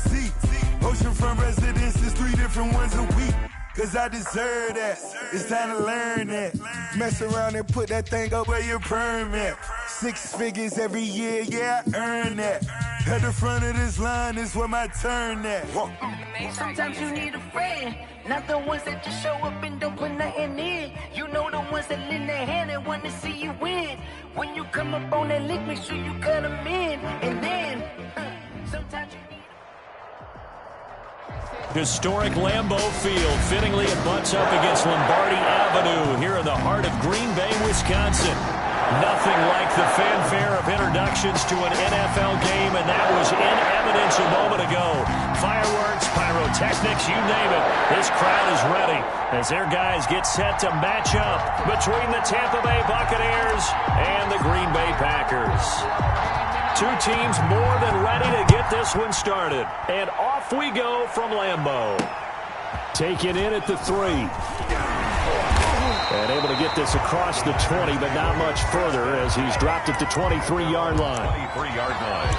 see. Oceanfront residences, 3 different ones a week. Cause I deserve that. It's time to learn that. Mess around and put that thing up where your permit. 6 figures every year, yeah, I earn that. At the front of this line is where my turn at. Sometimes you need a friend, not the ones that just show up and don't put nothing in. You know the ones that lend their hand and want to see you win. When you come up on that lick, make sure you cut them in. And then, sometimes you need Historic Lambeau Field. Fittingly, it butts up against Lombardi Avenue here in the heart of Green Bay, Wisconsin. Nothing like the fanfare of introductions to an NFL game, and that was in evidence a moment ago. Fireworks, pyrotechnics, you name it. This crowd is ready as their guys get set to match up between the Tampa Bay Buccaneers and the Green Bay Packers. 2 teams more than ready to get this one started. And off we go from Lambeau. Taken in at the 3. And able to get this across the 20, but not much further as he's dropped at the 23-yard line. 23-yard line.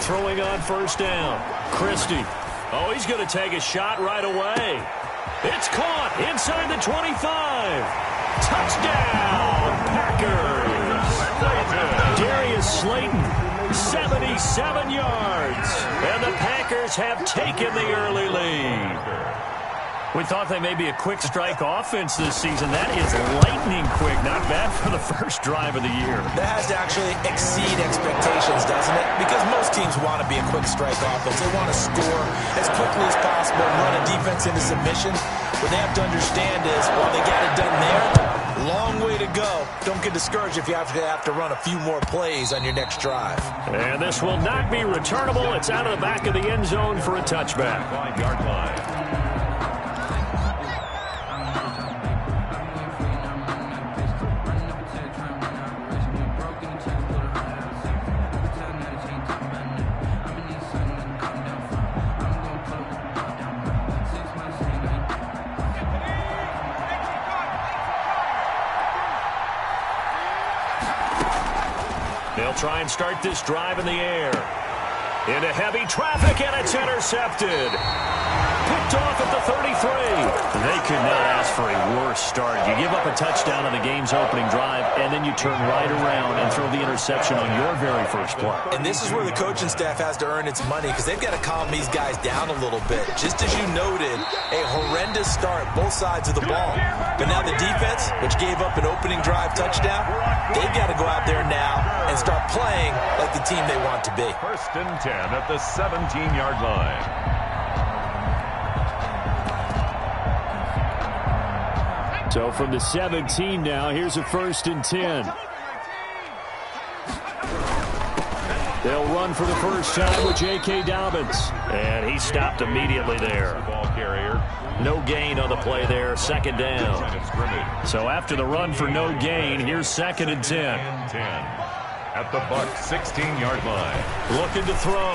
Throwing on first down. Christie. Oh, he's going to take a shot right away. It's caught inside the 25. Touchdown, Packers. Darius Slayton, 77 yards. And the Packers have taken the early lead. We thought they may be a quick strike offense this season. That is lightning quick. Not bad for the first drive of the year. That has to actually exceed expectations, doesn't it? Because most teams want to be a quick strike offense. They want to score as quickly as possible and run a defense into submission. What they have to understand is, while they got it done there, long way to go. Don't get discouraged if you have to run a few more plays on your next drive. And this will not be returnable. It's out of the back of the end zone for a touchback. 5-yard line. They'll try and start this drive in the air. Into heavy traffic, and it's intercepted. Picked off at the 33. They could not ask for a worse start. You give up a touchdown on the game's opening drive, and then you turn right around and throw the interception on your very first play. And this is where the coaching staff has to earn its money, because they've got to calm these guys down a little bit. Just as you noted, a horrendous start, both sides of the ball. But now the defense, which gave up an opening drive touchdown, they've got to go out there now and start playing like the team they want to be. 1st and 10 at the 17-yard line. So from the 17 now, here's a 1st and 10. They'll run for the first time with J.K. Dobbins. And he stopped immediately there. Ball carrier. No gain on the play there, 2nd down. So after the run for no gain, here's 2nd and 10. At the Buck 16-yard line. Looking to throw.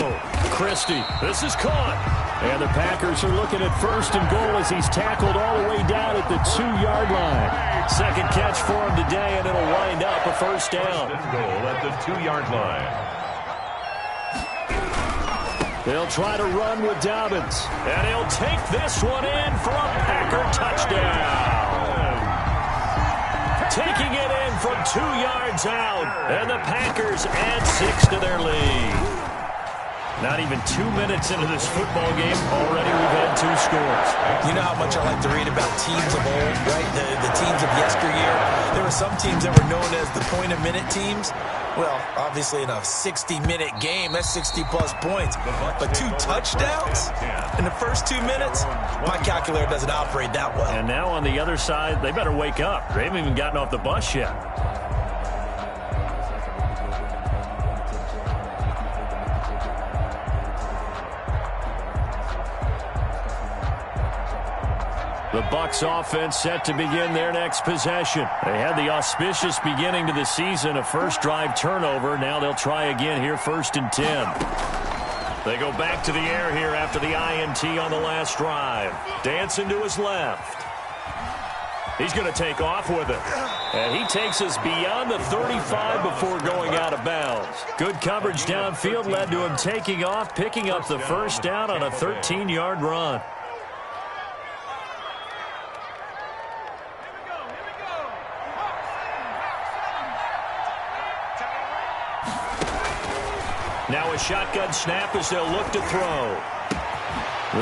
Christie. This is caught. And the Packers are looking at 1st and goal as he's tackled all the way down at the 2-yard line. Second catch for him today, and it'll wind up a 1st down. 1st and goal at the 2-yard line. They'll try to run with Dobbins. And he'll take this one in for a Packer touchdown. Taking it in from 2 yards out. And the Packers add 6 to their lead. Not even 2 minutes into this football game, already we've had 2 scores. You know how much I like to read about teams of old, right? The teams of yesteryear. There were some teams that were known as the point-a-minute teams. Well, obviously in a 60-minute game, that's 60-plus points. But 2 touchdowns in the first 2 minutes? My calculator doesn't operate that well. And now on the other side, they better wake up. They haven't even gotten off the bus yet. The Bucs offense set to begin their next possession. They had the auspicious beginning to the season, a first drive turnover. Now they'll try again here, 1st and 10. They go back to the air here after the INT on the last drive. Dancing to his left. He's going to take off with it. And he takes us beyond the 35 before going out of bounds. Good coverage downfield led to him taking off, picking up the first down on a 13-yard run. Now a shotgun snap as they'll look to throw.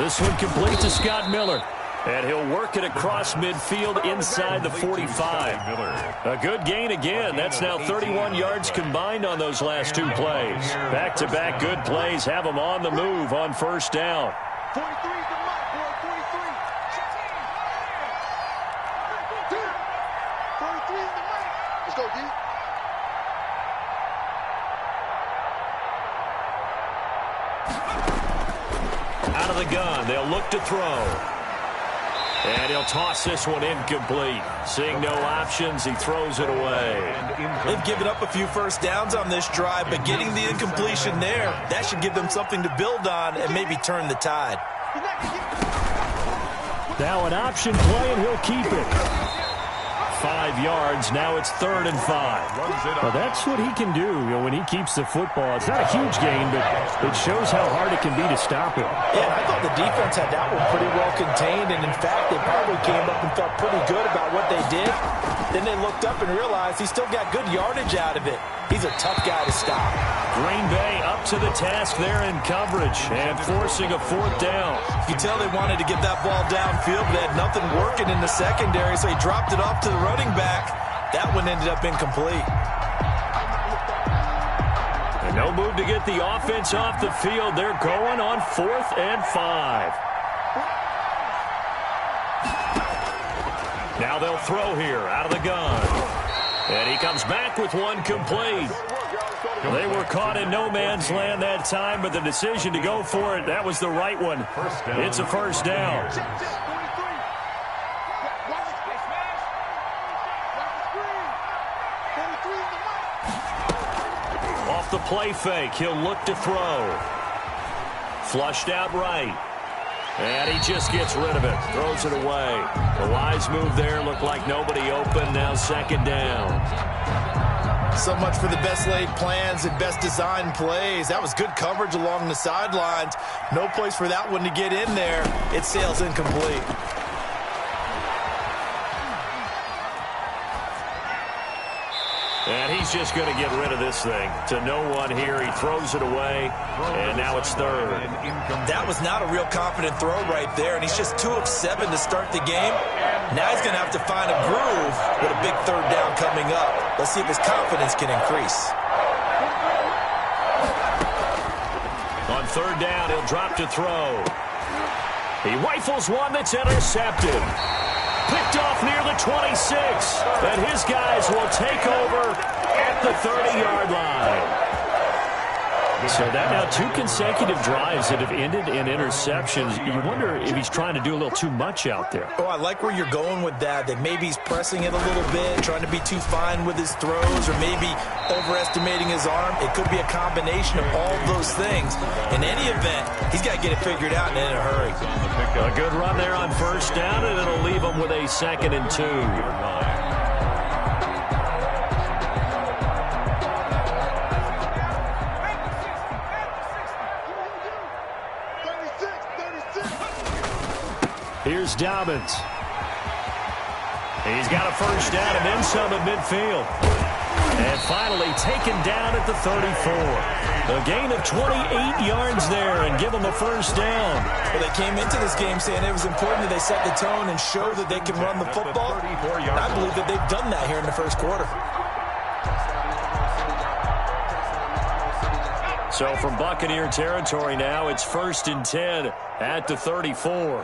This one complete to Scott Miller. And he'll work it across midfield inside the 45. A good gain again. That's now 31 yards combined on those last two plays. Back-to-back good plays have them on the move on first down. 43 is the mark, boy. 43. 43 is the mark. Let's go, D. Out of the gun, they'll look to throw. And he'll toss this one incomplete. Seeing no options, he throws it away. They've given up a few first downs on this drive, but getting the incompletion there, that should give them something to build on and maybe turn the tide. Now an option play, and he'll keep it. 5 yards. Now it's 3rd and 5. Well, that's what he can do, when he keeps the football. It's not a huge gain, but it shows how hard it can be to stop it. Yeah, and I thought the defense had that one pretty well contained, and in fact, they probably came up and felt pretty good about what they did. Then they looked up and realized he still got good yardage out of it. He's a tough guy to stop. Green Bay up to the task there in coverage and forcing a 4th down. You tell they wanted to get that ball downfield, but they had nothing working in the secondary, so he dropped it off to the running back. That one ended up incomplete. And no move to get the offense off the field. They're going on 4th and 5. Now they'll throw here out of the gun. And he comes back with one complete. They were caught in no man's land that time, but the decision to go for it, that was the right one. It's a first down. Off the play fake, he'll look to throw. Flushed out right. And he just gets rid of it, throws it away. The wise move there, looked like nobody open, now 2nd down. So much for the best laid plans and best designed plays. That was good coverage along the sidelines. No place for that one to get in there. It sails incomplete. And he's just going to get rid of this thing. To no one here, he throws it away, and now it's 3rd. That was not a real confident throw right there, and he's just 2 of 7 to start the game. Now he's going to have to find a groove with a big 3rd down coming up. Let's see if his confidence can increase. On 3rd down, he'll drop to throw. He rifles one that's intercepted. Picked off near the 26. And his guys will take over at the 30-yard line. So that now 2 consecutive drives that have ended in interceptions. You wonder if he's trying to do a little too much out there. Oh, I like where you're going with that. That maybe he's pressing it a little bit, trying to be too fine with his throws, or maybe overestimating his arm. It could be a combination of all of those things. In any event, he's got to get it figured out and in a hurry. A good run there on first down, and it'll leave him with a 2nd and 2. Here's Dobbins. He's got a first down and then some at midfield. And finally taken down at the 34. A gain of 28 yards there and give them a first down. Well, they came into this game saying it was important that they set the tone and show that they can run the football. And I believe that they've done that here in the first quarter. So from Buccaneer territory now, it's 1st and 10 at the 34.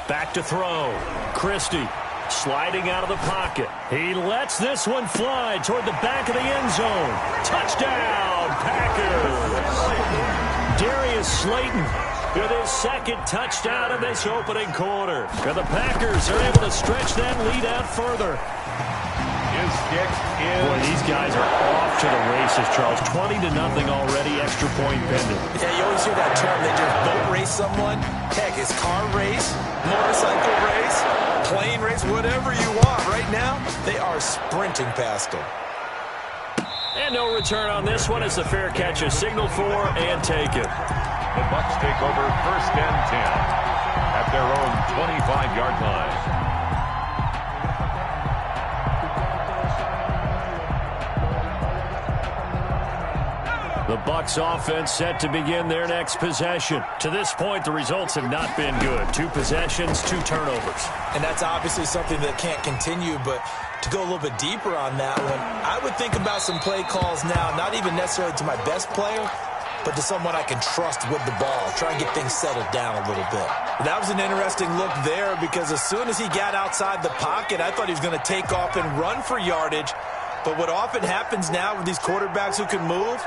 Back to throw. Christie sliding out of the pocket. He lets this one fly toward the back of the end zone. Touchdown, Packers. Darius Slayton with his second touchdown in this opening quarter. And the Packers are able to stretch that lead out further. Boy, these guys are off to the races, Charles. 20-0 already, extra point pending. Yeah, you always hear that term. They just boat race someone. Heck, it's car race, motorcycle race, plane race, whatever you want. Right now, they are sprinting past them. And no return on this one as the fair catch is signaled for and taken. The Bucs take over 1st and 10 at their own 25-yard line. The Bucs offense set to begin their next possession. To this point, the results have not been good. 2 possessions, 2 turnovers. And that's obviously something that can't continue, but to go a little bit deeper on that one, I would think about some play calls now, not even necessarily to my best player, but to someone I can trust with the ball. Try and get things settled down a little bit. That was an interesting look there because as soon as he got outside the pocket, I thought he was going to take off and run for yardage. But what often happens now with these quarterbacks who can move,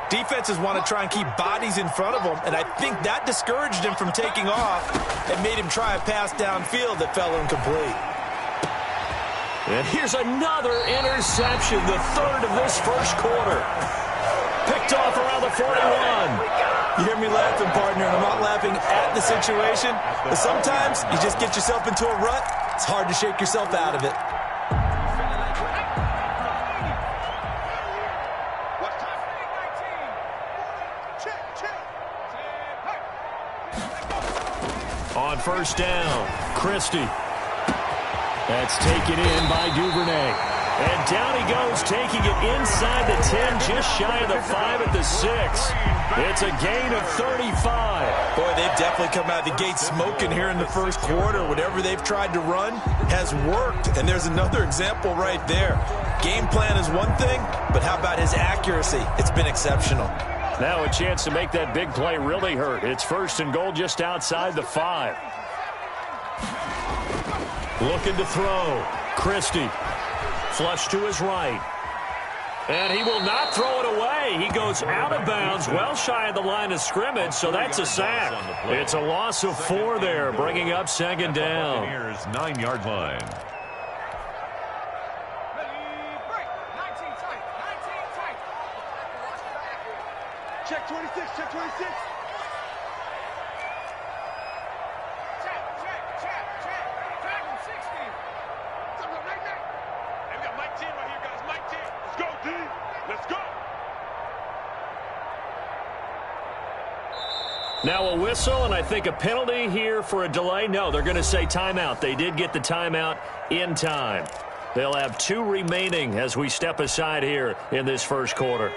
defenses want to try and keep bodies in front of them, and I think that discouraged him from taking off and made him try a pass downfield that fell incomplete. And here's another interception, the 3rd of this first quarter. Picked off around the 41. You hear me laughing, partner, and I'm not laughing at the situation, but sometimes you just get yourself into a rut. It's hard to shake yourself out of it. On 1st down, Christie. That's taken in by Duvernay. And down he goes, taking it inside the 10, just shy of the 5 at the 6. It's a gain of 35. Boy, they've definitely come out of the gate smoking here in the first quarter. Whatever they've tried to run has worked, and there's another example right there. Game plan is one thing, but how about his accuracy? It's been exceptional. Now a chance to make that big play really hurt. It's 1st and goal just outside the 5. Looking to throw. Christie. Flush to his right. And he will not throw it away. He goes out of bounds, well shy of the line of scrimmage, so that's a sack. It's a loss of 4 there, bringing up 2nd down. Here's 9-yard line. Check 26, check 26. Check him, 60. Right there. Hey, we got Mike 10 right here, guys. Mike 10. Let's go, D. Let's go. Now a whistle, and I think a penalty here for a delay. No, they're going to say timeout. They did get the timeout in time. They'll have 2 remaining as we step aside here in this first quarter.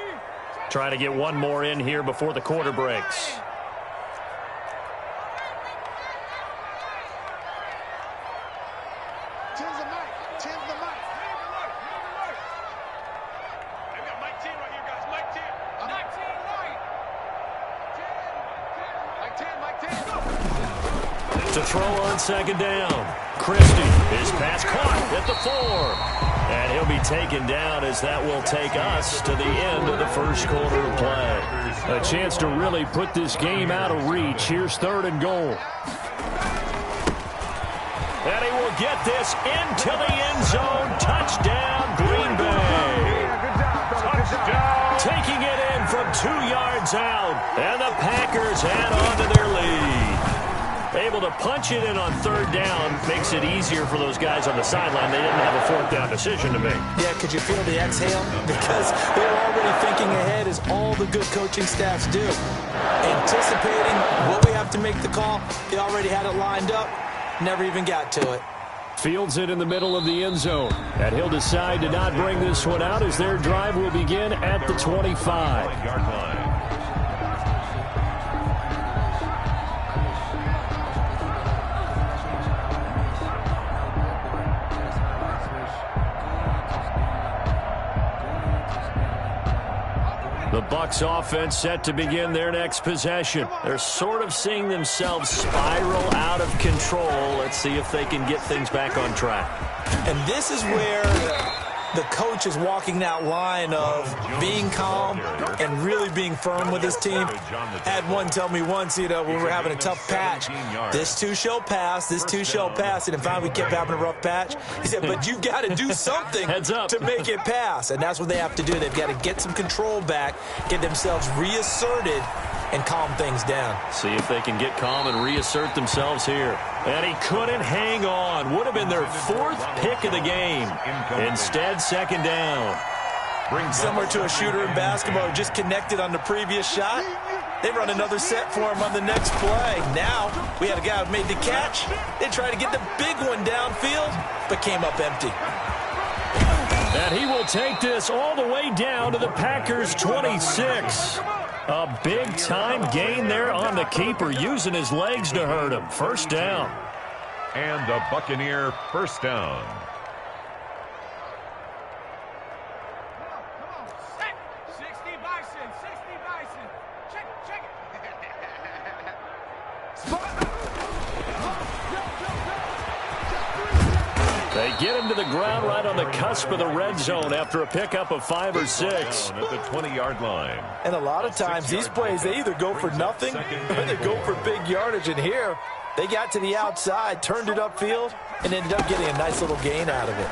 Trying to get one more in here before the quarter breaks. To throw on 2nd down. Christie, his pass caught at the 4. And he'll be taken down as that will take us to the end of the first quarter of play. A chance to really put this game out of reach. Here's 3rd and goal. And he will get this into the end zone. Touchdown, Green Bay. Touchdown. Taking it in from 2 yards out. And the Packers add on to their lead. Able to punch it in on 3rd down makes it easier for those guys on the sideline. They didn't have a 4th down decision to make. Yeah, could you feel the exhale? Because they were already thinking ahead, as all the good coaching staffs do. Anticipating what we have to make the call. They already had it lined up. Never even got to it. Fields it in the middle of the end zone. And he'll decide to not bring this one out as their drive will begin at the 25-yard line. The Bucs offense set to begin their next possession. They're sort of seeing themselves spiral out of control. Let's see if they can get things back on track. And this is where the coach is walking that line of being calm and really being firm with his team. I had one tell me once, when we were having a tough patch, this too shall pass, this too shall pass. And if we kept having a rough patch, he said, but you got to do something to make it pass. And that's what they have to do. They've got to get some control back, get themselves reasserted, and calm things down. See if they can get calm and reassert themselves here. And he couldn't hang on. Would have been their 4th pick of the game. Instead, second down. Similar to a shooter in basketball who just connected on the previous shot. They run another set for him on the next play. Now, we had a guy who made the catch. They tried to get the big one downfield, but came up empty. And he will take this all the way down to the Packers' 26. A big-time gain there on the keeper, using his legs to hurt him. First down. And the Buccaneer first down. They get him to the ground right on the cusp of the red zone after a pickup of 5 or 6. At the 20-yard line. And a lot of times these plays, they either go for nothing or they go for big yardage. And here, they got to the outside, turned it upfield, and ended up getting a nice little gain out of it.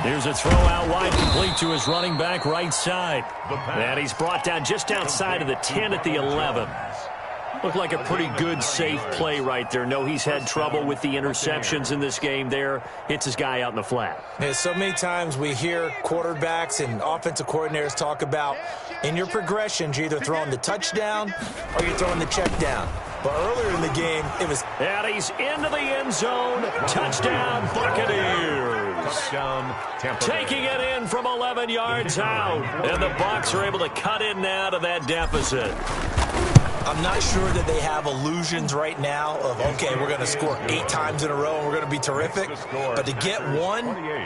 Here's a throw out wide, complete to his running back right side. And he's brought down just outside of the 10 at the 11. Looked like a pretty good, safe play right there. No, he's had trouble with the interceptions in this game there. Hits his guy out in the flat. Yeah, so many times we hear quarterbacks and offensive coordinators talk about in your progressions, you're either throwing the touchdown or you're throwing the check down. But earlier in the game, it was... And he's into the end zone. Touchdown, Buccaneers. Touchdown, Tampa Bay. Taking it in from 11 yards out. And the Bucs are able to cut in and out of that deficit. I'm not sure that they have illusions right now of, okay, we're going to score 8 times in a row and we're going to be terrific. But to get one,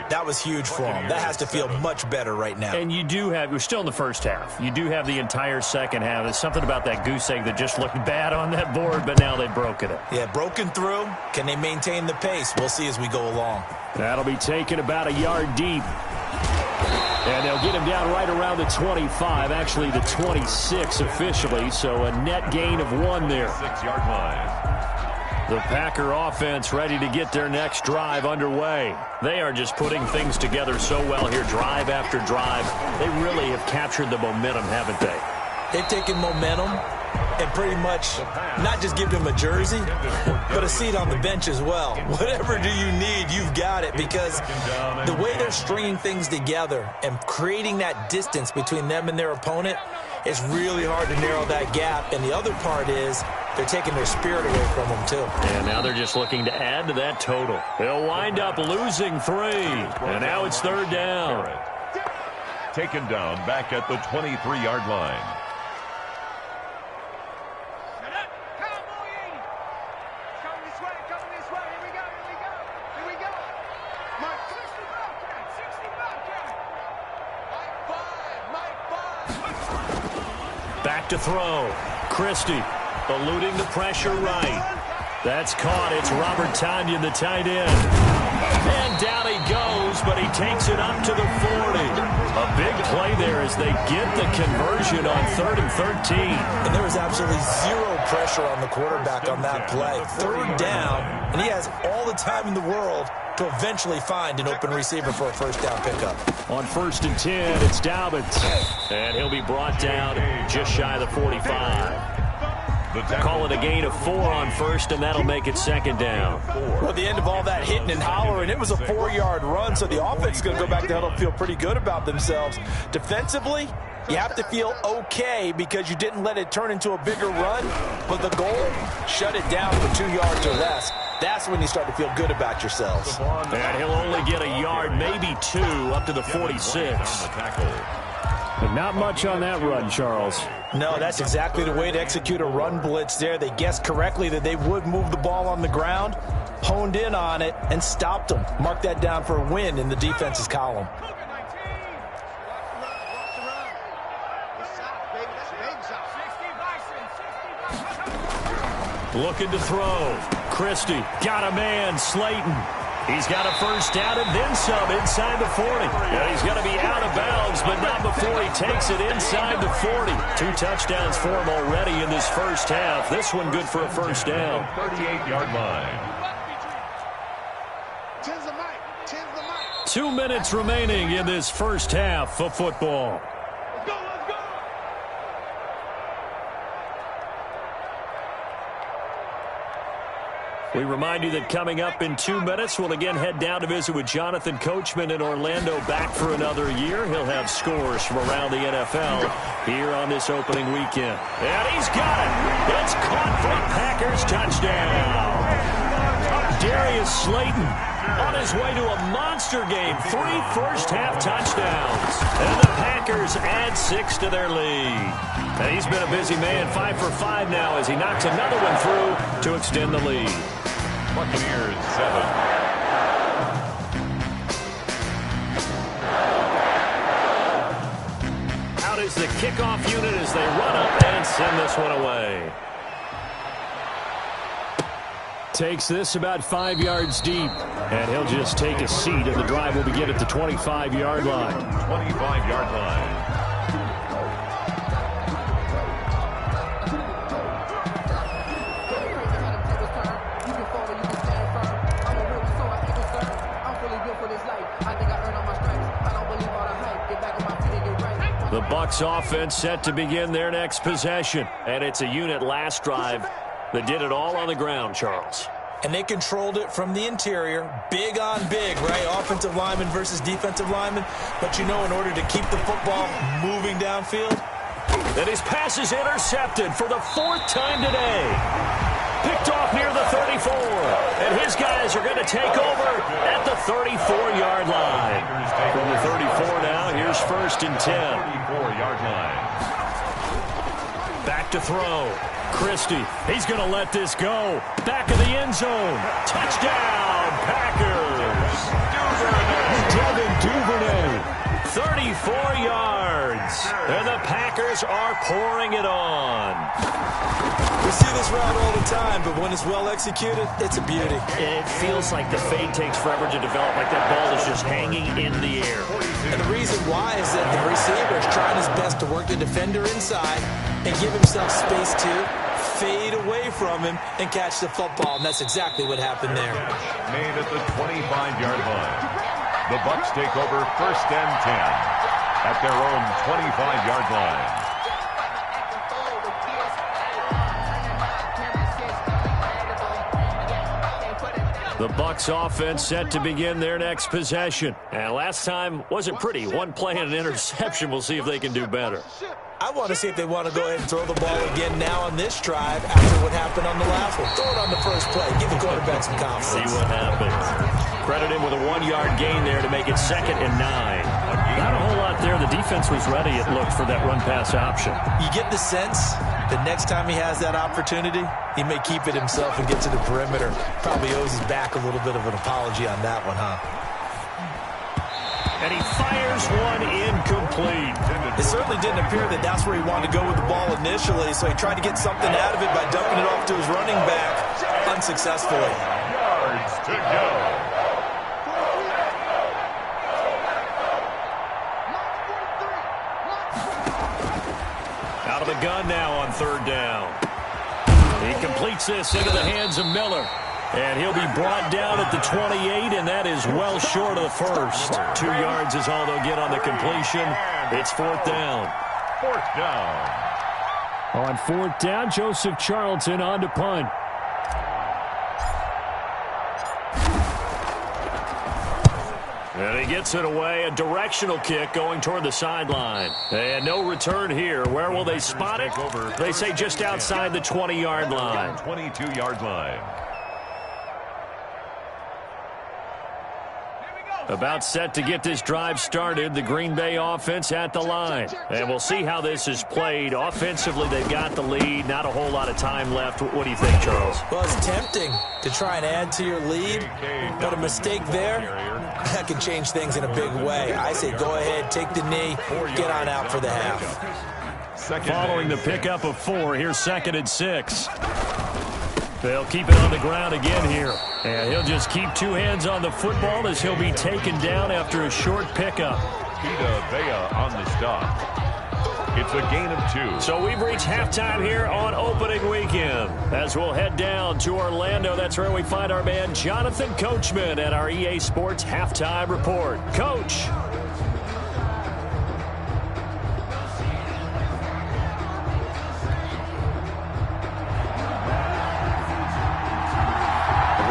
that was huge for them. That has to feel much better right now. And you do have, we're still in the first half. You do have the entire second half. There's something about that goose egg that just looked bad on that board, but now they've broken it. Yeah, broken through. Can they maintain the pace? We'll see as we go along. That'll be taken about a yard deep. And they'll get him down right around the 25, actually the 26 officially, so a net gain of 1 there. 6-yard line. The Packer offense ready to get their next drive underway. They are just putting things together so well here, drive after drive. They really have captured the momentum, haven't they? They've taken momentum and pretty much not just give them a jersey, but a seat on the bench as well. Whatever do you need, you've got it, because the way they're stringing things together and creating that distance between them and their opponent, it's really hard to narrow that gap. And the other part is they're taking their spirit away from them, too. And now they're just looking to add to that total. They'll wind up losing 3, and now it's third down. Taken down back at the 23-yard line. Back to throw. Christie eluding the pressure right. That's caught. It's Robert Tonyan, the tight end. And down he goes, but he takes it up to the 40. A big play there as they get the conversion on 3rd and 13. And there was absolutely zero pressure on the quarterback on that play. 3rd down, and he has all the time in the world to eventually find an open receiver for a first down pickup. On 1st and 10, it's Dobbins. And he'll be brought down just shy of the 45. Call it a gain of 4 on 1st, and that'll make it 2nd down. Well, at the end of all that hitting and hollering, it was a 4-yard run, so the offense is going to go back to huddle and feel pretty good about themselves. Defensively, you have to feel okay because you didn't let it turn into a bigger run, but the goal, shut it down for 2 yards or less. That's when you start to feel good about yourselves. And he'll only get a yard, maybe 2, up to the 46. But not much on that run, Charles. No, that's exactly the way to execute a run blitz there. They guessed correctly that they would move the ball on the ground, honed in on it, and stopped them. Mark that down for a win in the defense's column. Looking to throw. Christie got a man. Slayton He's got a first down and then some inside the 40. And he's going to be out of bounds, but not before he takes it inside the 40. 2 touchdowns for him already in this first half. This one good for a first down. 38-yard line. 2 minutes remaining in this first half of football. We remind you that coming up in 2 minutes, we'll again head down to visit with Jonathan Coachman in Orlando, back for another year. He'll have scores from around the NFL here on this opening weekend. And he's got it. It's caught for a Packers touchdown. Darius Slayton on his way to a monster game. 3 first-half touchdowns. And the Packers add 6 to their lead. And he's been a busy man, 5 for 5 now as he knocks another one through to extend the lead. Buccaneers 7. Out is the kickoff unit as they run up and send this one away. Takes this about 5 yards deep, and he'll just take a seat, and the drive will begin at the 25-yard line. 25-yard line. The Bucs offense set to begin their next possession. And it's a unit last drive that did it all on the ground, Charles. And they controlled it from the interior. Big on big, right? Offensive lineman versus defensive lineman. But, you know, in order to keep the football moving downfield. And his pass is intercepted for the 4th time today. Picked off near the 34. And his guys are going to take over at the 34-yard line. From the 34 now, here's 1st and 10. 34-yard line. Back to throw. Christie, he's going to let this go. Back of the end zone. Touchdown, Packers. Devin Duvernay. 34 yards. And the Packers are pouring it on. We see this route all the time, but when it's well executed, it's a beauty. It feels like the fade takes forever to develop, like that ball is just hanging in the air. And the reason why is that the receiver is trying his best to work the defender inside and give himself space to fade away from him and catch the football, and that's exactly what happened there. Made at the 25-yard line. The Bucs take over 1st and 10 at their own 25-yard line. The Bucs offense set to begin their next possession. And last time wasn't pretty. 1 play and an interception. We'll see if they can do better. I want to see if they want to go ahead and throw the ball again now on this drive after what happened on the last one. Throw it on the first play. Give the quarterback some confidence. See what happens. Credit him with a 1-yard gain there to make it 2nd and 9. Not a whole lot there. The defense was ready, it looked, for that run-pass option. You get the sense that next time he has that opportunity, he may keep it himself and get to the perimeter. Probably owes his back a little bit of an apology on that one, huh? And he fires one incomplete. It certainly didn't appear that that's where he wanted to go with the ball initially, so he tried to get something out of it by dumping it off to his running back unsuccessfully. Yards to go. Out of the gun now on 3rd down. He completes this into the hands of Miller. And he'll be brought down at the 28, and that is well short of the first. 2 yards is all they'll get on the completion. It's 4th down. 4th down. On 4th down, Joseph Charlton on to punt. And he gets it away. A directional kick going toward the sideline. And no return here. Where will they spot it? They say just outside the 20-yard line. 22-yard line. About set to get this drive started, the Green Bay offense at the line. And we'll see how this is played. Offensively, they've got the lead. Not a whole lot of time left. What do you think, Charles? Well, it's tempting to try and add to your lead, but a mistake there, that can change things in a big way. I say go ahead, take the knee, get on out for the half. Following the pickup of 4, here's 2nd and 6. They'll keep it on the ground again here. And he'll just keep two hands on the football as he'll be taken down after a short pickup. Vita Vea on the stop. It's a gain of 2. So we've reached halftime here on opening weekend. As we'll head down to Orlando, that's where we find our man Jonathan Coachman at our EA Sports Halftime Report. Coach.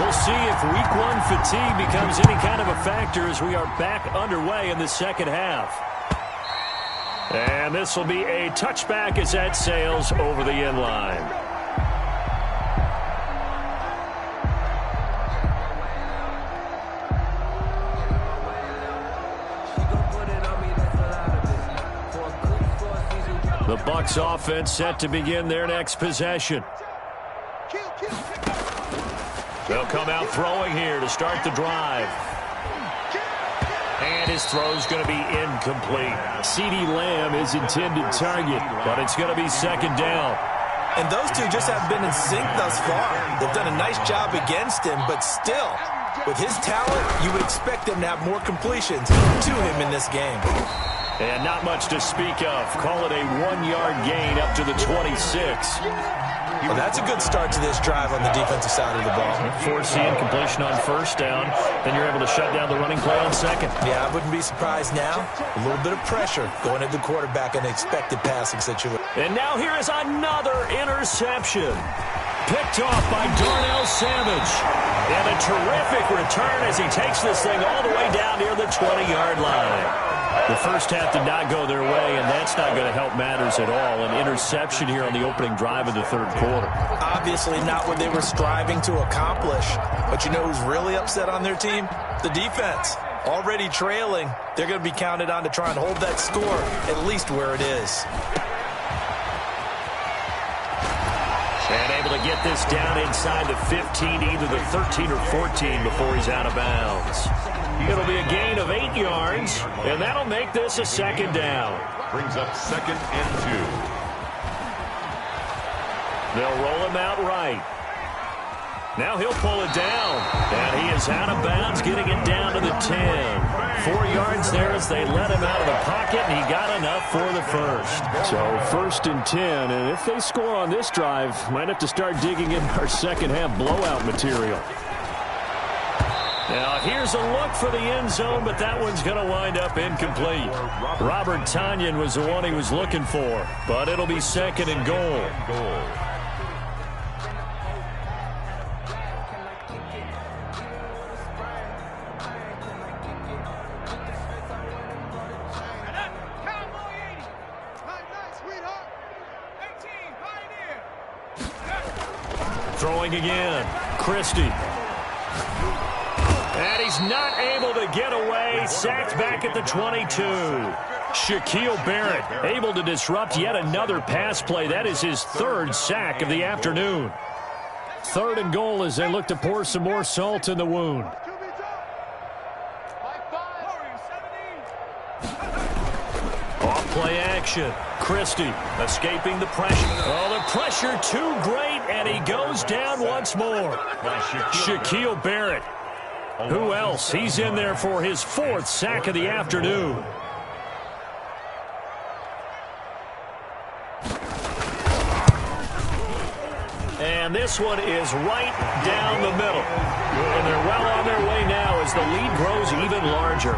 We'll see if week 1 fatigue becomes any kind of a factor as we are back underway in the second half. And this will be a touchback as that sails over the end line. The Bucs offense set to begin their next possession. They'll come out throwing here to start the drive. And his throw's going to be incomplete. CeeDee Lamb is intended target, but it's going to be second down. And those two just have been in sync thus far. They've done a nice job against him, but still, with his talent, you would expect them to have more completions to him in this game. And not much to speak of. Call it a 1-yard gain up to the 26. Well, that's a good start to this drive on the defensive side of the ball. Force the incompletion on first down. Then you're able to shut down the running play on second. Yeah, I wouldn't be surprised now. A little bit of pressure going at the quarterback in an expected passing situation. And now here is another interception. Picked off by Darnell Savage. And a terrific return as he takes this thing all the way down near the 20-yard line. The first half did not go their way, and that's not going to help matters at all. An interception here on the opening drive of the third quarter. Obviously not what they were striving to accomplish. But you know who's really upset on their team? The defense. Already trailing, they're going to be counted on to try and hold that score at least where it is. And able to get this down inside the 15, either the 13 or 14 before he's out of bounds. It'll be a gain of 8 yards, and that'll make this a second down. Brings up 2nd and 2. They'll roll him out right. Now he'll pull it down, and he is out of bounds, getting it down to the 10. 4 yards there as they let him out of the pocket, and he got enough for the first. So 1st and 10, and if they score on this drive, might have to start digging in our second half blowout material. Now here's a look for the end zone, but that one's going to wind up incomplete. Robert Tonyan was the one he was looking for, but it'll be 2nd and goal. Throwing again, Christie. And he's not able to get away. Sacked back at the 22. Shaquille Barrett able to disrupt yet another pass play. That is his 3rd sack of the afternoon. 3rd and goal as they look to pour some more salt in the wound. Off play action. Christie escaping the pressure. Oh, the pressure too great, and he goes down once more. Shaquille Barrett. Who else? He's in there for his 4th sack of the afternoon. And this one is right down the middle. And they're well on their way now as the lead grows even larger.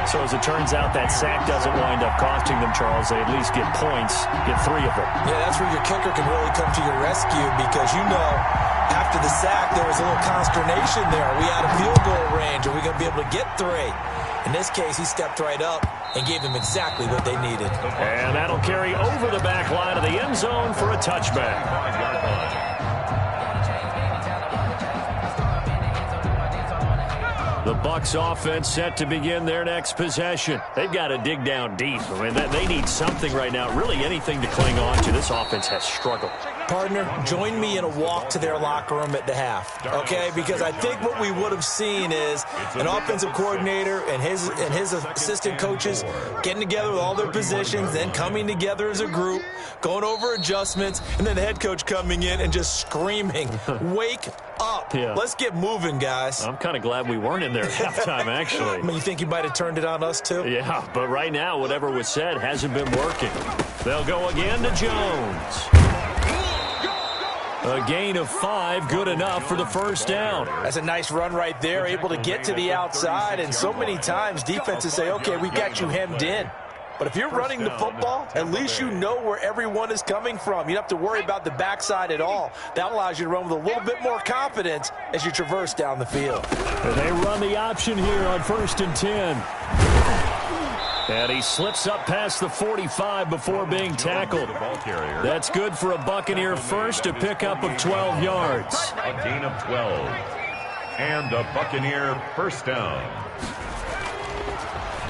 So as it turns out, that sack doesn't wind up costing them, Charles. They at least get points, get 3 of them. Yeah, that's where your kicker can really come to your rescue because, you know, after the sack, there was a little consternation there. Are we out of field goal range? Are we going to be able to get 3? In this case, he stepped right up and gave them exactly what they needed. And that'll carry over the back line of the end zone for a touchback. 5-yard line. The Bucs offense set to begin their next possession. They've got to dig down deep. I mean, they need something right now, really anything to cling on to. This offense has struggled. Partner, join me in a walk to their locker room at the half, okay? Because I think what we would have seen is an offensive coordinator and his assistant coaches getting together with all their positions, then coming together as a group, going over adjustments, and then the head coach coming in and just screaming, wake up. Yeah. Let's get moving, guys. I'm kind of glad we weren't in there at halftime, actually. I mean, you think you might have turned it on us, too? Yeah, but right now, whatever was said hasn't been working. They'll go again to Jones. A gain of 5, good enough for the first down. That's a nice run right there, able to get to the outside. And so many times defenses say, okay, we got you hemmed in. But if you're running the football, at least you know where everyone is coming from. You don't have to worry about the backside at all. That allows you to run with a little bit more confidence as you traverse down the field. And they run the option here on 1st and 10. And he slips up past the 45 before being tackled. That's good for a Buccaneer first, a pickup of 12 yards. A gain of 12. And a Buccaneer first down.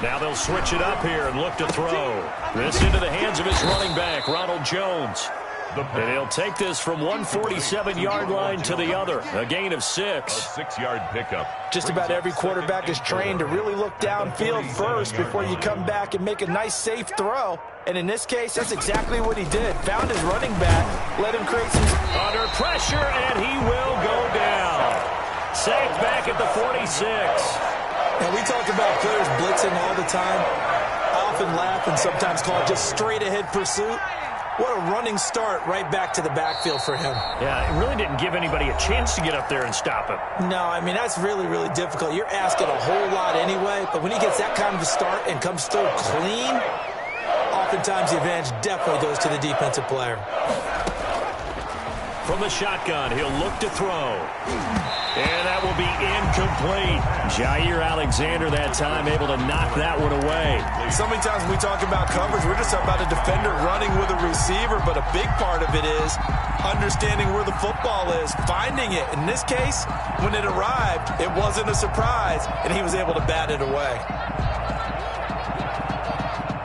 Now they'll switch it up here and look to throw. This into the hands of his running back, Ronald Jones. And he'll take this from 147-yard line to the other. A gain of 6. A 6-yard pickup. Just about every quarterback is trained to really look downfield first before you come back and make a nice, safe throw. And in this case, that's exactly what he did. Found his running back, let him create some... Under pressure, and he will go down. Sacked back at the 46. And we talk about players blitzing all the time. I often laugh and sometimes call it just straight-ahead pursuit. What a running start right back to the backfield for him. Yeah, it really didn't give anybody a chance to get up there and stop him. No, I mean, that's really, really difficult. You're asking a whole lot anyway, but when he gets that kind of a start and comes through clean, oftentimes the advantage definitely goes to the defensive player. From the shotgun, he'll look to throw. And that will be incomplete. Jair Alexander that time able to knock that one away. So many times when we talk about coverage, we're just talking about a defender running with a receiver, but a big part of it is understanding where the football is, finding it. In this case, when it arrived, it wasn't a surprise, and he was able to bat it away.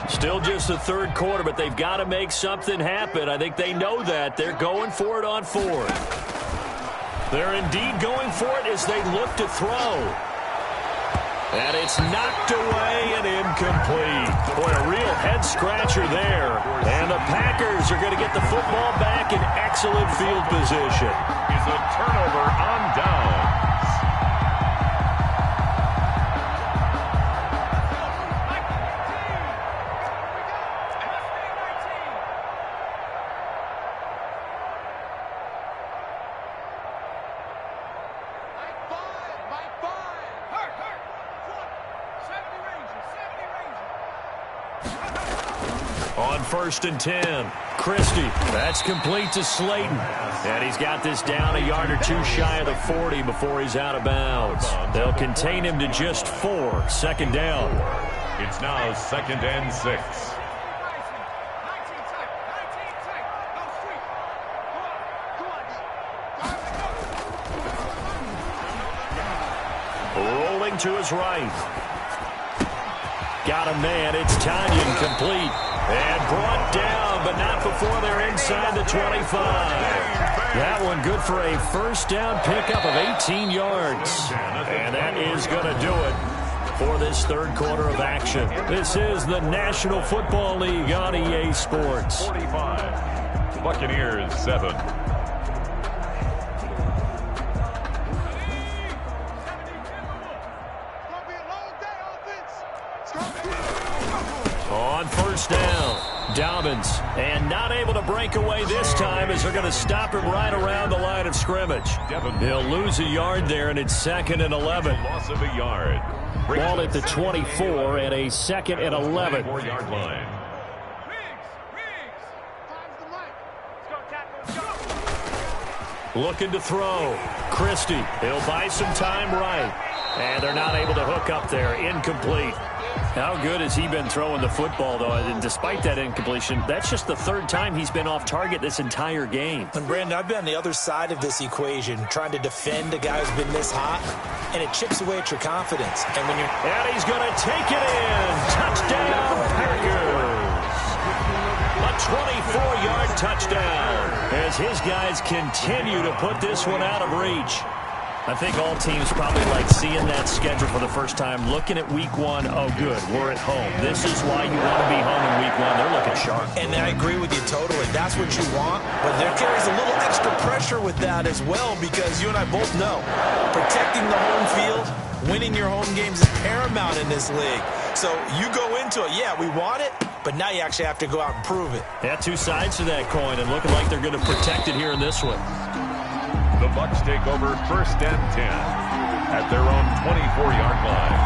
Still just the third quarter, but they've got to make something happen. I think they know that. They're going for it on 4th. They're indeed going for it as they look to throw. And it's knocked away and incomplete. Boy, a real head-scratcher there. And the Packers are going to get the football back in excellent field position. Is a turnover on downs. On 1st and 10, Christie. That's complete to Slayton. And he's got this down a yard or 2 shy of the 40 before he's out of bounds. They'll contain him to just 4. 2nd down. It's now 2nd and 6. Rolling to his right. Got a man. It's Tanyan complete. And brought down, but not before they're inside the 25. That one good for a first down pickup of 18 yards. And that is going to do it for this third quarter of action. This is the National Football League on EA Sports. 45. Buccaneers 7. On 1st down, Dobbins, and not able to break away this time as they're going to stop him right around the line of scrimmage. He'll lose a yard there, and it's 2nd and 11. Loss of a yard. Ball at the 24 and a 2nd and 11. 4-yard line. Looking to throw. Christie, he'll buy some time right. And they're not able to hook up there. Incomplete. How good has he been throwing the football, though? And despite that incompletion, that's just the third time he's been off target this entire game. And, Brandon, I've been on the other side of this equation, trying to defend a guy who's been this hot, and it chips away at your confidence. And when you're... And he's going to take it in. Touchdown, Packers. A 24-yard touchdown as his guys continue to put this one out of reach. I think all teams probably like seeing that schedule for the first time, looking at week one. Oh, good, we're at home. This is why you want to be home in week one. They're looking sharp. And I agree with you totally. That's what you want. But there carries a little extra pressure with that as well, because you and I both know protecting the home field, winning your home games is paramount in this league. So you go into it, yeah, we want it, but now you actually have to go out and prove it. Yeah, two sides to that coin, and looking like they're going to protect it here in this one. The Bucs take over 1st and 10 at their own 24-yard line.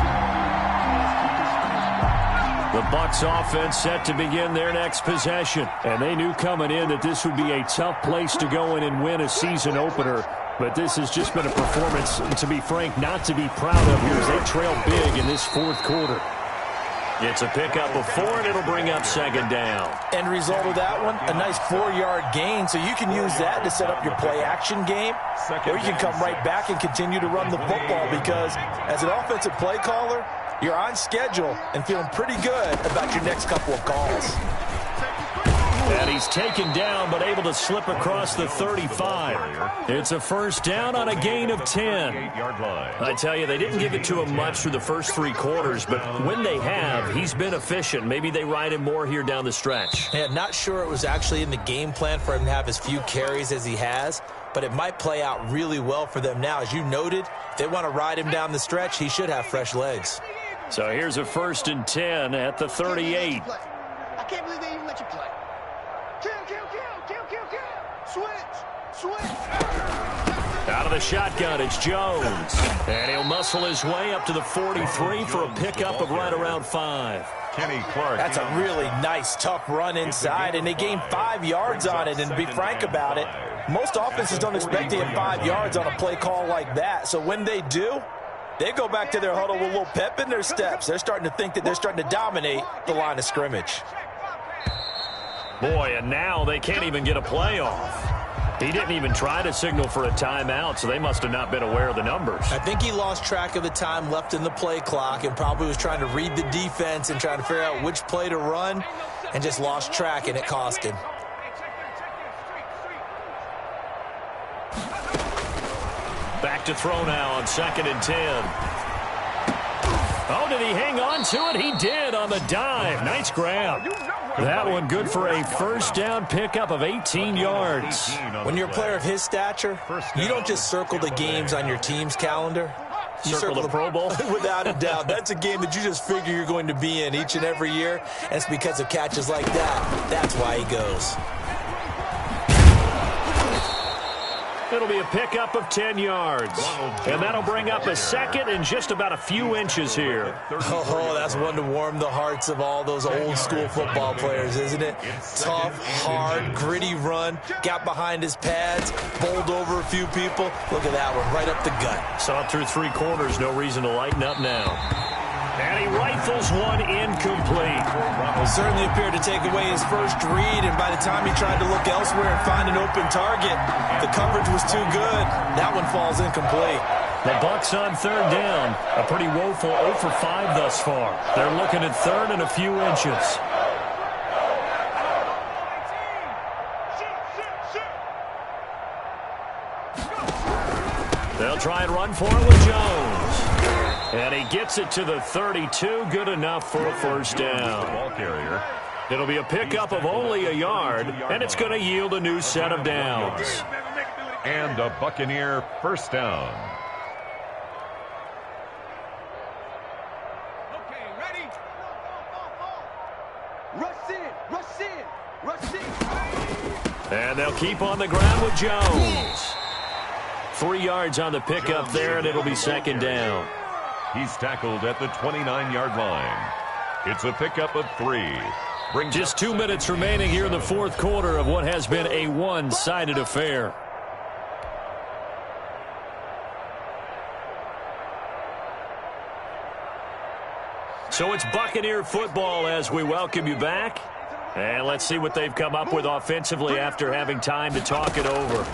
The Bucs offense set to begin their next possession. And they knew coming in that this would be a tough place to go in and win a season opener. But this has just been a performance, to be frank, not to be proud of here as they trail big in this fourth quarter. It's a pickup of 4, and it'll bring up 2nd down. End result of that one, a nice 4-yard gain, so you can use that to set up your play-action game, or you can come right back and continue to run the football, because as an offensive play caller, you're on schedule and feeling pretty good about your next couple of calls. And he's taken down, but able to slip across the 35. It's a 1st down on a gain of 10. I tell you, they didn't give it to him much through the first 3 quarters, but when they have, he's been efficient. Maybe they ride him more here down the stretch. Yeah, not sure it was actually in the game plan for him to have as few carries as he has, but it might play out really well for them now. As you noted, if they want to ride him down the stretch, he should have fresh legs. So here's a 1st and 10 at the 38. I can't believe they even let you play. Kill. Switch. Out of the shotgun, it's Jones. And he'll muscle his way up to the 43 for a pickup of right around 5. Kenny Clark. That's a really nice, tough run inside, and they gained 5 yards on it. And to be frank about it, most offenses don't expect to get 5 yards on a play call like that. So when they do, they go back to their huddle with a little pep in their steps. They're starting to think that they're starting to dominate the line of scrimmage. Boy, and now they can't even get a play off. He didn't even try to signal for a timeout, so they must have not been aware of the numbers. I think he lost track of the time left in the play clock and probably was trying to read the defense and trying to figure out which play to run and just lost track, and it cost him. Back to throw now on 2nd and 10. Oh, did he hang on to it? He did on the dive. Nice grab. That one good for a 1st down pickup of 18 yards. When you're a player of his stature, you don't just circle the games on your team's calendar. You circle the Pro Bowl? Without a doubt. That's a game that you just figure you're going to be in each and every year. And it's because of catches like that. That's why he goes. It'll be a pickup of 10 yards. And that'll bring up a 2nd and just about a few inches here. Oh, that's one to warm the hearts of all those old school football players, isn't it? Tough, hard, gritty run. Got behind his pads, bowled over a few people. Look at that one, right up the gut. Saw it through 3 quarters. No reason to lighten up now. And he rifles one incomplete. Certainly appeared to take away his first read, and by the time he tried to look elsewhere and find an open target, the coverage was too good. That one falls incomplete. The Bucs on 3rd down. A pretty woeful 0 for 5 thus far. They're looking at 3rd and a few inches. They'll try and run for it with Jones. And he gets it to the 32. Good enough for a 1st down. Ball carrier. It'll be a pickup of only a yard, and it's going to yield a new set of downs. And a Buccaneer 1st down. Okay, ready? Rush in. And they'll keep on the ground with Jones. 3 yards on the pickup there, and it'll be 2nd down. He's tackled at the 29-yard line. It's a pickup of 3. Just 2 minutes remaining here in the fourth quarter of what has been a one-sided affair. So it's Buccaneer football as we welcome you back. And let's see what they've come up with offensively after having time to talk it over.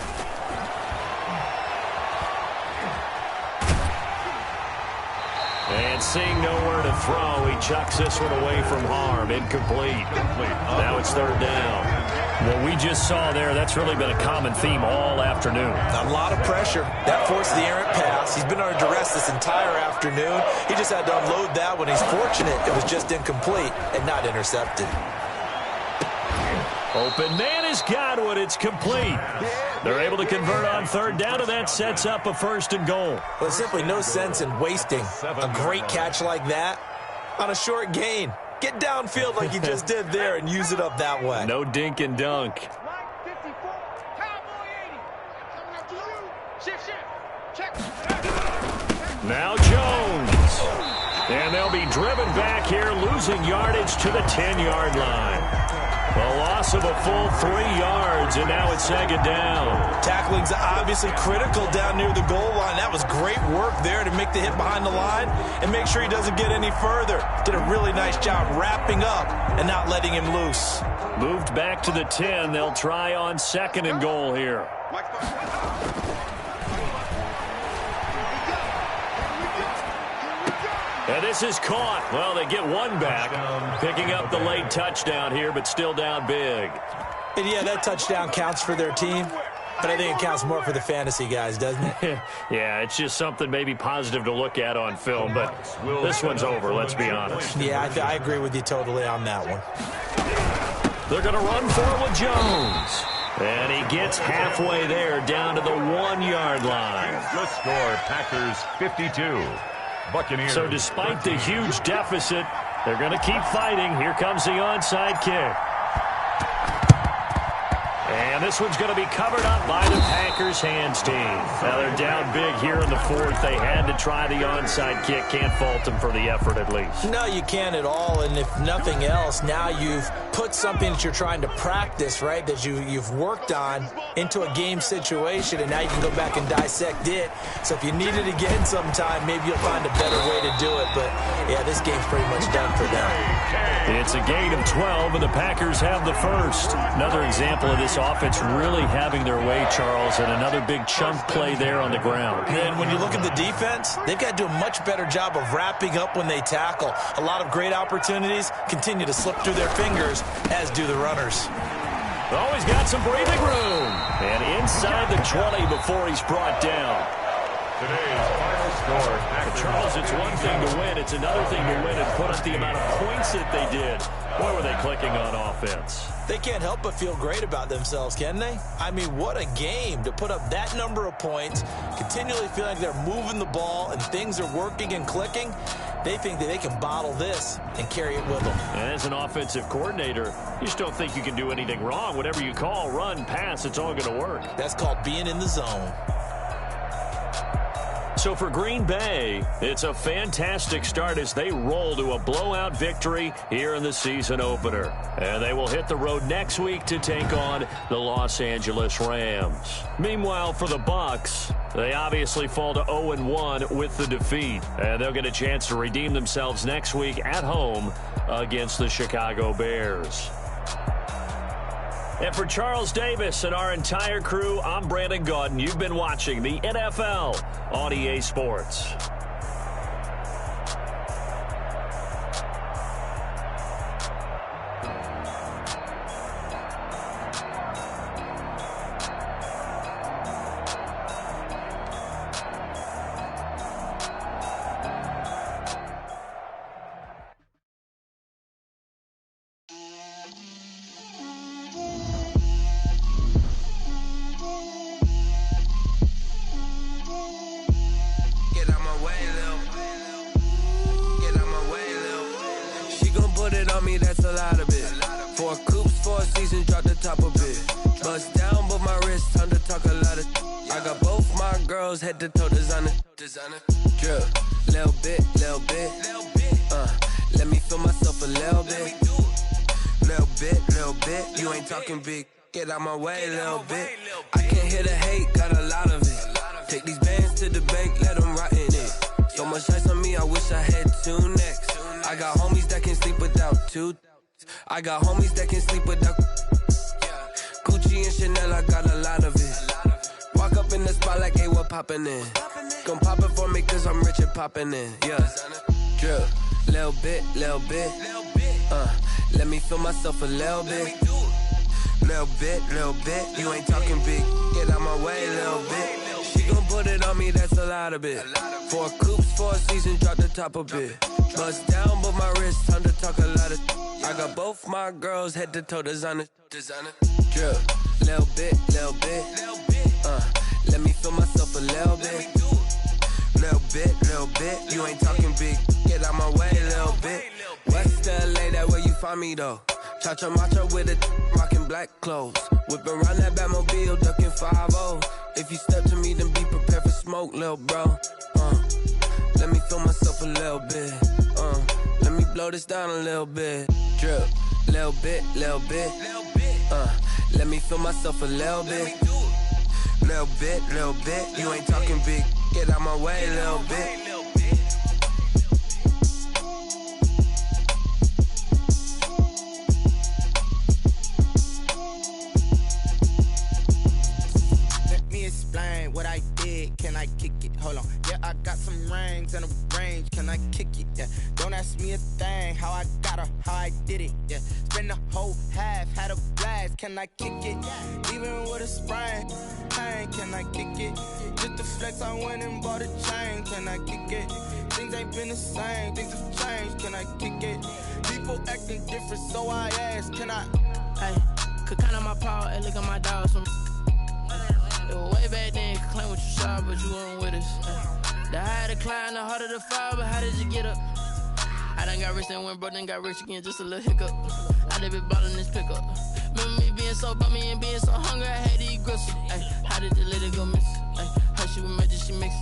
And seeing nowhere to throw, he chucks this one away from harm. Incomplete. Now it's third down. What we just saw there, that's really been a common theme all afternoon. A lot of pressure. That forced the errant pass. He's been under duress this entire afternoon. He just had to unload that one. He's fortunate it was just incomplete and not intercepted. Open man is Godwin. It's complete. They're able to convert on third down, and that sets up a 1st and goal. Well, there's simply no sense in wasting a great catch like that on a short gain. Get downfield like you just did there and use it up that way. No dink and dunk. Now Jones. And they'll be driven back here, losing yardage to the 10-yard line. A loss of a full 3 yards, and now it's second down. Tackling's obviously critical down near the goal line. That was great work there to make the hit behind the line and make sure he doesn't get any further. Did a really nice job wrapping up and not letting him loose. Moved back to the 10. They'll try on 2nd and goal here. And this is caught. Well, they get one back, picking up the late touchdown here, but still down big. And yeah, that touchdown counts for their team, but I think it counts more for the fantasy guys, doesn't it? Yeah, it's just something maybe positive to look at on film, but this one's over, let's be honest. Yeah, I agree with you totally on that one. They're going to run for it with Jones. And he gets halfway there, down to the 1-yard line. The score, Packers 52. Buccaneers. So despite the huge deficit, they're going to keep fighting. Here comes the onside kick. And this one's going to be covered up by the Packers hands team. Now they're down big here in the 4th. They had to try the onside kick. Can't fault them for the effort at least. No, you can't at all. And if nothing else, now you've put something that you're trying to practice, right, that you've worked on into a game situation, and now you can go back and dissect it. So if you need it again sometime, maybe you'll find a better way to do it. But, yeah, this game's pretty much done for them. It's a gain of 12, and the Packers have the first. Another example of this offense really having their way, Charles, and another big chunk play there on the ground. And when you look at the defense, they've got to do a much better job of wrapping up when they tackle. A lot of great opportunities continue to slip through their fingers, as do the runners. Always got some breathing room. And inside the 20 before he's brought down. Today's final score, Packers. Charles, it's one thing to win. It's another thing to win and put up the amount of points that they did. Boy, were they clicking on offense. They can't help but feel great about themselves, can they? I mean, what a game to put up that number of points, continually feeling like they're moving the ball and things are working and clicking. They think that they can bottle this and carry it with them. And as an offensive coordinator, you just don't think you can do anything wrong. Whatever you call, run, pass, it's all going to work. That's called being in the zone. So for Green Bay, it's a fantastic start as they roll to a blowout victory here in the season opener. And they will hit the road next week to take on the Los Angeles Rams. Meanwhile, for the Bucs, they obviously fall to 0-1 with the defeat. And they'll get a chance to redeem themselves next week at home against the Chicago Bears. And for Charles Davis and our entire crew, I'm Brandon Gaudin. You've been watching the NFL on EA Sports. Head to toe designer. Drip, little bit. Let me feel myself a little bit. You ain't talking big. Get out my way, little bit. I can't hear the hate, got a lot of it. Take these bands to the bank, let them rot in it. So much ice on me, I wish I had two necks. I got homies that can sleep without two. I got homies that can sleep without. Gucci and Chanel, I got a lot of it. Walk up in the spot like, hey, what poppin' in? Gon' pop it for me cause I'm rich and poppin' in. Yeah, drip, little bit. Let me feel myself a little bit. Little bit, you ain't talking big. Get out my way, little bit. She gon' put it on me, that's a lot of it. 4 coupes, 4 seasons, drop the top a bit. Bust down, but my wrist, time to talk a lot of. I got both my girls head to toe designer. Drip, little bit. Let me feel myself a little bit. Little bit, you ain't talking big. Get out my way, little bit. West LA, that where you find me though. Cha-cha matcha with it, rockin' black clothes. Whippin' around that Batmobile, duckin' 5-0. If you step to me, then be prepared for smoke, lil' bro. Let me feel myself a little bit. Let me blow this down a little bit. Drip, little bit. Let me feel myself a little bit. Little bit. You ain't talking big. Get out my way, little bit. Explain what I did, can I kick it? Hold on, yeah, I got some rings and a range, can I kick it? Yeah, don't ask me a thing, how I got her, how I did it. Yeah, spend the whole half, had a blast, can I kick it? Even with a sprain, pain, can I kick it? Just the flex, I went and bought a chain, can I kick it? Things ain't been the same, things have changed, can I kick it? People acting different, so I ask, can I? Hey, could count on my power, and look at my dogs from. Way back then, you could claim what you saw, but you weren't with us. The higher the climb, the harder the fall, but how did you get up? I done got rich and went broke, then got rich again, just a little hiccup. I done been ballin' this pickup. Remember me being so bummy and being so hungry, I had to eat gristle. How did the lady go miss? Her she was magic, she mixed.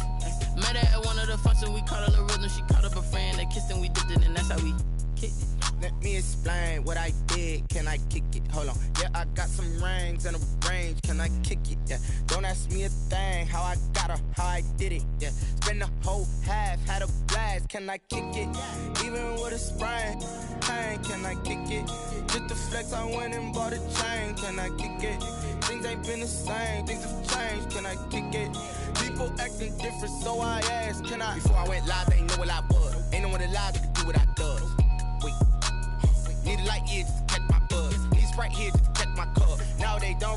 Met her at one of the functions, we caught her the rhythm, she caught up a friend, they kissed and we dipped it, and that's how we kicked it. Let me explain what I did, can I kick it? Hold on, yeah, I got some rings and a range, can I kick it? Yeah, don't ask me a thing, how I got her, how I did it. Yeah, spend the whole half, had a blast, can I kick it? Even with a sprain, pain, can I kick it? Just the flex, I went and bought a chain, can I kick it? Things ain't been the same, things have changed, can I kick it? People acting different, so I asked, can I? Before I went live, they ain't know what I was. Ain't no one alive that could do what I does. Wait. Need a light here just to catch my buzz. Need Sprite here just to catch my cup. Now they don't